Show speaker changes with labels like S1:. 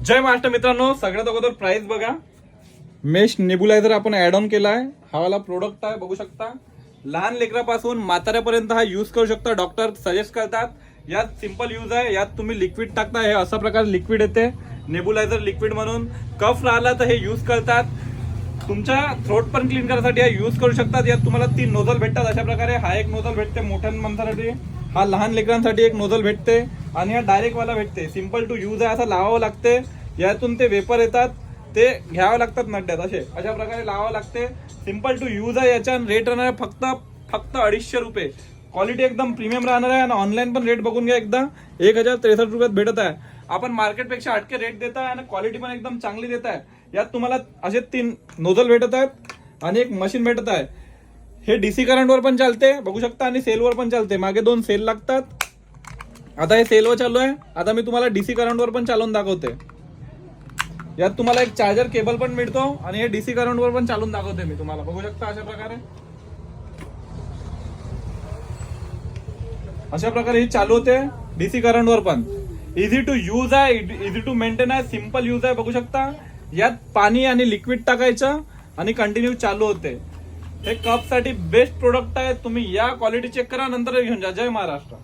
S1: जय महाराष्ट्र मित्रांनो, सगळ्यात अगोदर प्राइस बघा. मेश नेबुलायझर आपण ऍड ऑन केला आहे. हा वाला प्रोडक्ट आहे, बघू शकता. लहान लेकरापासून म्हाताऱ्यापर्यंत हा यूज करू शकता. डॉक्टर सजेस्ट करतात. यात सिंपल यूज आहे. यात तुम्ही लिक्विड टाकता, हे अशा प्रकारे लिक्विड येते नेबुलायझर लिक्विड म्हणून. कफ राहिला तर हे यूज करतात. तुमच्या थ्रोट पण क्लीन करण्यासाठी हा यूज करू शकतात. यात तुम्हाला 3 नोझल भेटतात अशा प्रकारे. हा एक नोझल भेटते मोठ्या माणसासाठी, हा लहान लेकरांसाठी एक नोझल भेटते आणि हा डायरेक्ट वाला भेटते. सिंपल टू यूज आहे. असं लावावं लागते. यातून ते वेपर येतात, ते घ्यावं लागतात नड्यात. अशा प्रकारे लावावं लागते. सिंपल टू यूज आहे. याच्या रेट राहणार आहे फक्त 250 रुपये. क्वालिटी एकदम प्रीमियम राहणार आहे आणि ऑनलाईन पण रेट बघून घ्या एकदा. 1063 रुपयात भेटत आहे. आपण मार्केटपेक्षा 8 रेट देत आहे आणि क्वालिटी पण एकदम चांगली देत आहे. यात तुम्हाला असे 3 नोझल भेटत आहेत आणि एक मशीन भेटत आहे. हे डीसी करंटवर पण चालते, बघू शकता, आणि सेलवर पण चालते. मागे 2 सेल लागतात. आता हे सेलवर चालू आहे. आता मी तुम्हाला डीसी करंटवर पण चालवून दाखवते. यात तुम्हाला एक चार्जर केबल पण मिळतो आणि हे डीसी करंटवर पण चालून दाखवते मी तुम्हाला. बघू शकता अशा प्रकारे ही चालू होते डीसी करंटवर पण. इझी टू यूज आहे, इझी टू मेंटेन आहे, सिंपल यूज आहे. बघू शकता. यात पाणी आणि लिक्विड टाकायचं आणि कंटिन्यू चालू होते. हे कप साठी बेस्ट प्रोडक्ट आहे. तुम्ही या क्वालिटी चेक करा, नंतर घेऊन जा. जय महाराष्ट्र.